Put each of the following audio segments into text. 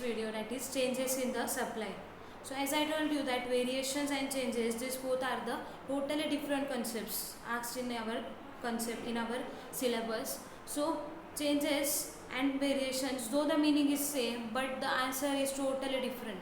video, that is changes in the supply. So as I told you that variations and changes, these both are the totally different concepts asked in our concept in our syllabus. So changes and variations, though the meaning is same, but the answer is totally different.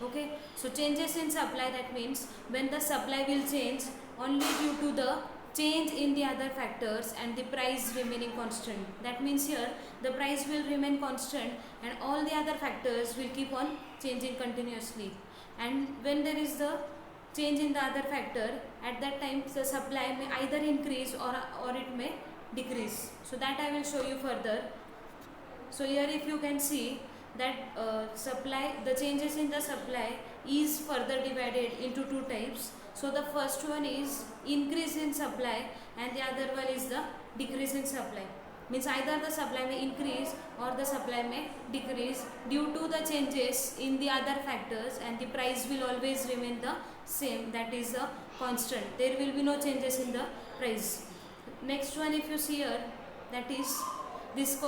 Okay, so changes in supply, that means when the supply will change only due to the change in the other factors and the price remaining constant. That means here the price will remain constant and all the other factors will keep on changing continuously. And when there is the change in the other factor, at that time the supply may either increase or it may decrease. So that I will show you further. So here if you can see that the changes in the supply is further divided into two types. So the first one is increase in supply and the other one is the decrease in supply. Means either the supply may increase or the supply may decrease due to the changes in the other factors, and the price will always remain the same, that is the constant. There will be no changes in the price. Next one, if you see here, that is this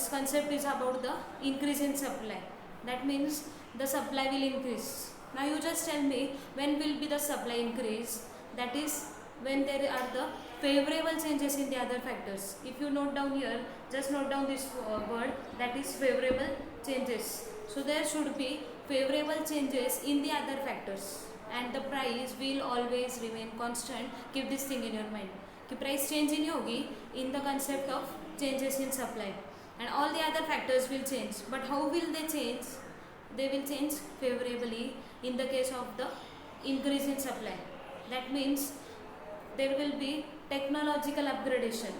concept is about the increase in supply. That means the supply will increase. Now you just tell me when will be the supply increase. That is when there are the favorable changes in the other factors. If you note down here, just note down this word, that is favorable changes. So there should be favorable changes in the other factors and the price will always remain constant. Keep this thing in your mind कि price change नहीं होगी in the concept of changes in supply, and all the other factors will change. But how will they change? They will change favorably in the case of the increase in supply. That means there will be technological upgradation,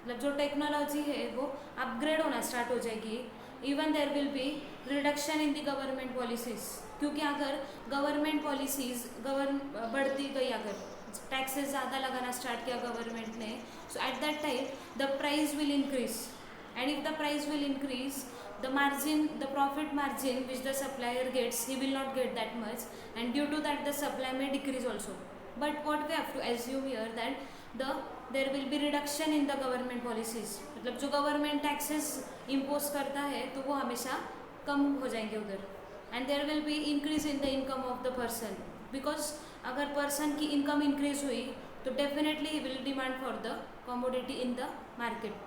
मतलब जो technology है वो upgrade होना start हो जाएगी. Even there will be reduction in the government policies, क्योंकि अगर government policies बढ़ती गई, अगर टैक्सेस ज़्यादा लगाना स्टार्ट किया गवर्नमेंट ने, so at that time the price will increase, and if the price will increase the margin, the profit margin which the supplier gets, he will not get that much, and due to that the supply may decrease also. But what we have to assume here that there will be reduction in the government policies, मतलब जो government taxes impose करता है तो वो हमेशा कम हो जाएंगे उधर, and there will be increase in the income of the person, because अगर पर्सन की इनकम इंक्रीज हुई तो definitely he will demand for the commodity in the market.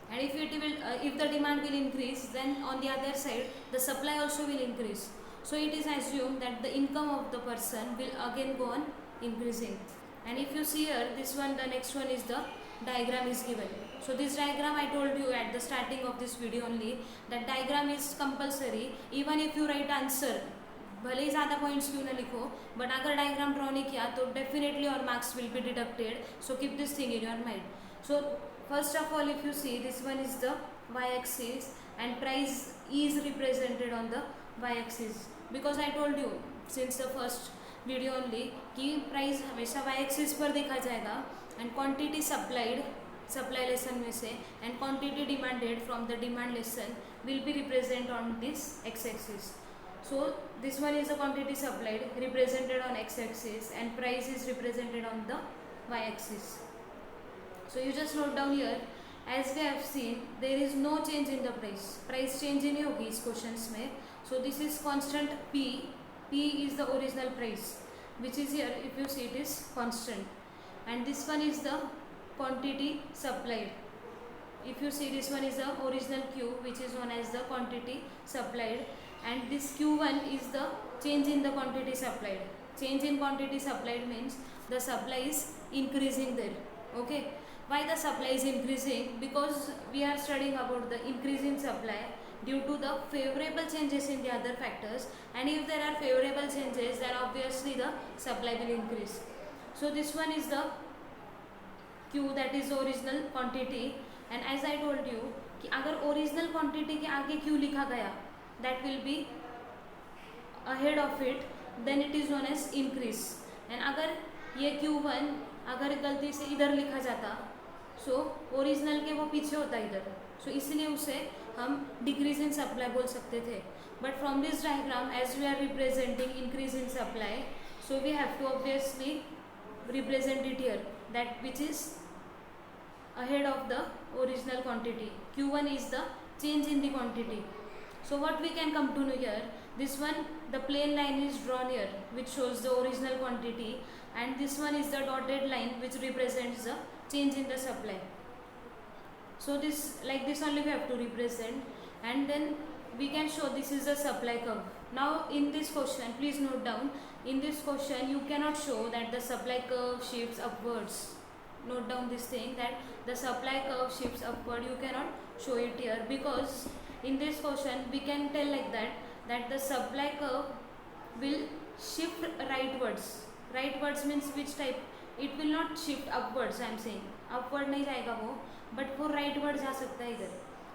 And if the demand will increase, then on the other side the supply also will increase. So it is assumed that the income of the person will again go on increasing. And if you see here, this one, the next one is the diagram is given. So this diagram I told you at the starting of this video only, that diagram is compulsory. Even if you write answer, भले ही ज़्यादा points क्यों ना लिखो, but अगर diagram draw नहीं किया तो definitely और marks will be deducted. So keep this thing in your mind. So first of all, if you see, this one is the y-axis and price is represented on the y-axis, because I told you since the first video only कि price हमेशा y-axis पर देखा जाएगा, and quantity supplied supply lesson में से and quantity demanded from the demand lesson will be represented on this x-axis. So this one is the quantity supplied represented on x-axis and price is represented on the y-axis. So you just note down here, as we have seen, there is no change in the price. Price change नहीं होगी इस questions में. So this is constant P. P is the original price, which is here. If you see, it is constant. And this one is the quantity supplied. If you see, this one is the original Q, which is known as the quantity supplied. And this Q1 is the change in the quantity supplied. Change in quantity supplied means the supply is increasing there. Okay. Why the supply is increasing? Because we are studying about the increase in supply due to the favorable changes in the other factors, and if there are favorable changes, then obviously the supply will increase. So this one is the Q, that is original quantity, and as I told you कि अगर original quantity के आगे Q लिखा गया, that will be ahead of it, then it is known as increase. And अगर ये Q1 अगर गलती से इधर लिखा जाता, सो ओरिजिनल के वो पीछे होता इधर, सो इसलिए उसे हम डिक्रीज इन सप्लाई बोल सकते थे. But from this diagram, as we are representing increase in supply, so we have to obviously represent it here, that which is ahead of the original quantity. Q1 is the change in the quantity. So what we can come to know here, this one, the plain line is drawn here which shows the original quantity, and this one is the dotted line which represents the change in the supply. So this, like this only we have to represent, and then we can show this is the supply curve. Now in this question, please note down, in this question you cannot show that the supply curve shifts upwards. Note down this thing, that the supply curve shifts upward, you cannot show it here, because in this question we can tell like that the supply curve will shift rightwards. Rightwards means which type? It will not shift upwards, I am saying upward नहीं जाएगा वो, but वो rightward जा सकता है इधर,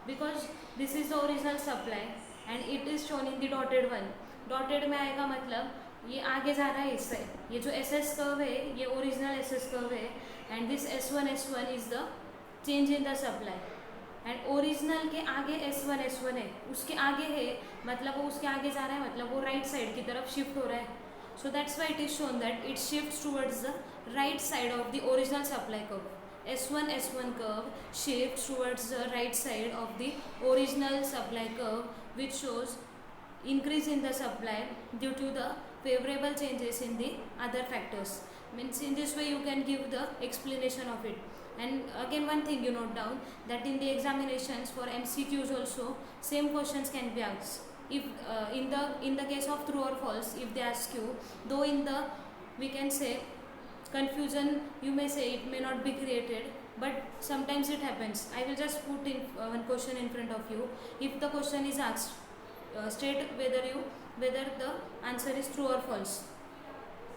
because this is the original supply and it is shown in the dotted one. Dotted में आएगा मतलब ये आगे जा रहा है इससे, ये जो SS curve है ये original SS curve है, and this S1 is the change in the supply, and original के आगे S1 है, उसके आगे है मतलब वो उसके आगे जा रहा है, मतलब वो right side की तरफ shift हो रहा है. So that's why it is shown that it shifts towards the right side of the original supply curve. S1 curve shifts towards the right side of the original supply curve, which shows increase in the supply due to the favorable changes in the other factors. Means in this way you can give the explanation of it. And again one thing you note down, that in the examinations for MCQs also same questions can be asked. If in the case of true or false, if they ask you, though in the, we can say, confusion, you may say it may not be created, but sometimes it happens. I will just put in one question in front of you. If the question is asked, state whether the answer is true or false.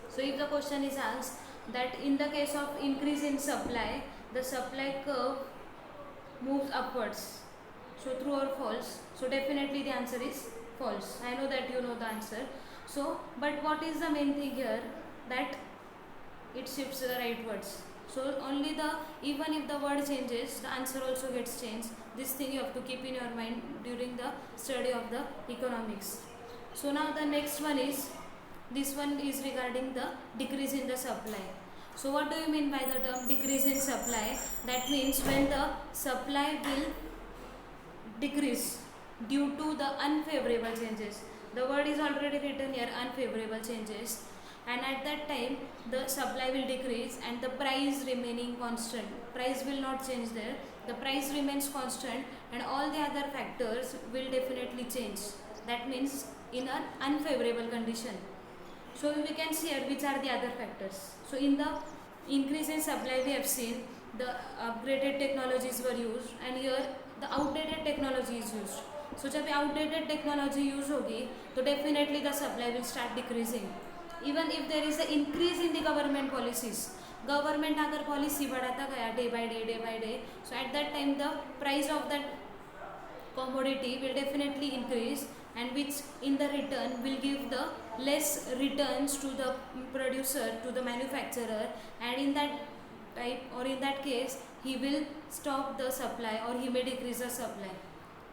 So if the question is asked that in the case of increase in supply, the supply curve moves upwards, so true or false? So definitely the answer is false. I know that you know the answer. So but what is the main thing here, that it shifts the rightwards. So only the, even if the word changes, the answer also gets changed. This thing you have to keep in your mind during the study of the economics. So now the next one is, this one is regarding the decrease in the supply. So what do you mean by the term decrease in supply? That means when the supply will decrease due to the unfavorable changes. The word is already written here, unfavorable changes, and at that time the supply will decrease and the price remaining constant. Price will not change there, the price remains constant, and all the other factors will definitely change. That means in an unfavorable condition. So we can see here which are the other factors. So in the increase in supply we have seen the upgraded technologies were used, and here the outdated technology is used. So जब outdated technology use होगी तो definitely the supply will start decreasing. Even if there is an increase in the government policies, government अगर policy बढ़ाता गया day by day, so at that time the price of that commodity will definitely increase, and which in the return will give the less returns to the producer, to the manufacturer, and in that type or in that case he will stop the supply or he may decrease the supply.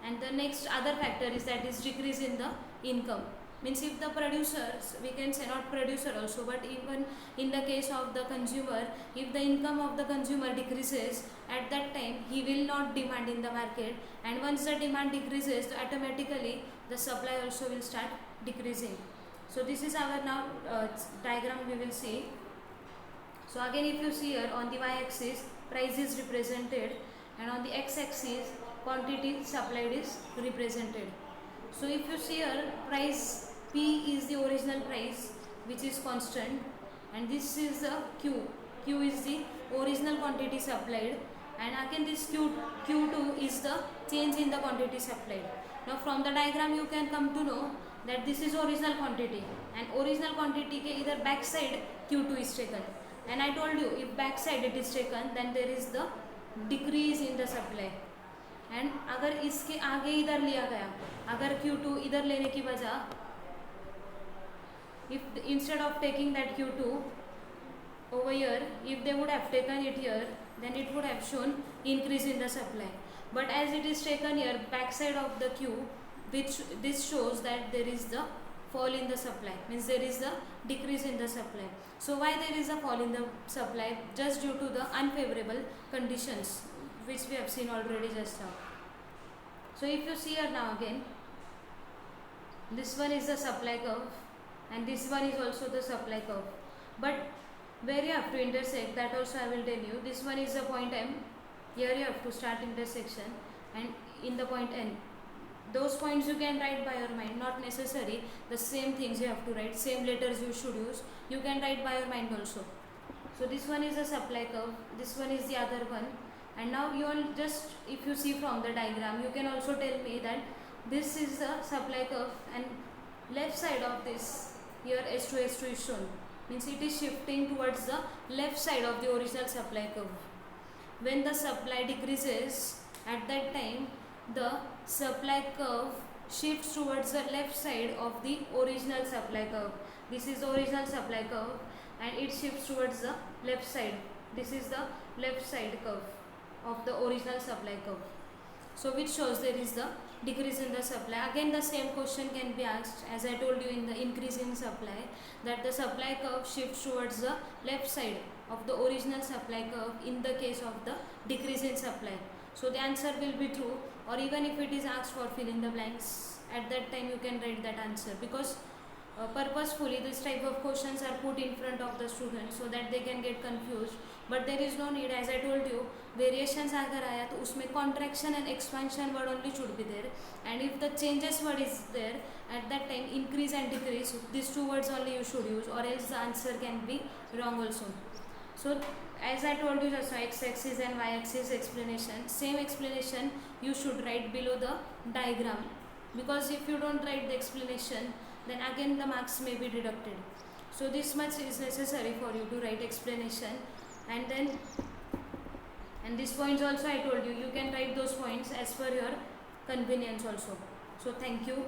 And the next other factor is that is decrease in the income. Means if the producers, we can say not producer also, but even in the case of the consumer, if the income of the consumer decreases, at that time he will not demand in the market, and once the demand decreases, automatically the supply also will start decreasing. So this is our now diagram we will see. So again if you see here, on the y-axis price is represented, and on the x-axis quantity supplied is represented. So if you see here, price P is the original price which is constant, and this is the Q is the original quantity supplied, and again this Q2 is the change in the quantity supplied. Now from the diagram you can come to know that this is original quantity, and original quantity के इधर back side Q2 is taken, and I told you if back side it is taken then there is the decrease in the supply. And अगर इसके आगे इधर लिया गया, अगर Q2 इधर लेने की वजह, if instead of taking that Q2 over here, if they would have taken it here, then it would have shown increase in the supply. But as it is taken here backside of the Q, which this shows that there is the fall in the supply, means there is the decrease in the supply. So why there is a fall in the supply? Just due to the unfavorable conditions which we have seen already just now. So if you see here now again, This one is the supply curve, and this one is also the supply curve. But where you have to intersect, that also I will tell you. This one is the point M. Here you have to start intersection, and in the point N. Those points you can write by your mind, not necessary. The same things you have to write, same letters you should use. You can write by your mind also. So this one is the supply curve, this one is the other one. And now you will just, if you see from the diagram, you can also tell me that this is the supply curve, and left side of this, here S2 S2 is shown, means it is shifting towards the left side of the original supply curve. When the supply decreases, at that time the supply curve shifts towards the left side of the original supply curve. This is the original supply curve, and it shifts towards the left side. This is the left side curve of the original supply curve. So which shows there is the decrease in the supply. Again the same question can be asked, as I told you in the increase in supply, that the supply curve shifts towards the left side of the original supply curve in the case of the decrease in supply. So the answer will be true, or even if it is asked for fill in the blanks, at that time you can write that answer, because purposefully this type of questions are put in front of the students so that they can get confused. But there is no need, as I told you, variations अगर आया तो उसमें contraction and expansion word only should be there, and if the changes word is there, at that time increase and decrease, these two words only you should use, or else the answer can be wrong also. So as I told you just now, x-axis and y-axis explanation, same explanation you should write below the diagram, because if you don't write the explanation, then again the marks may be deducted. So this much is necessary for you to write explanation, and then these points also I told you, you can write those points as per your convenience also. So thank you.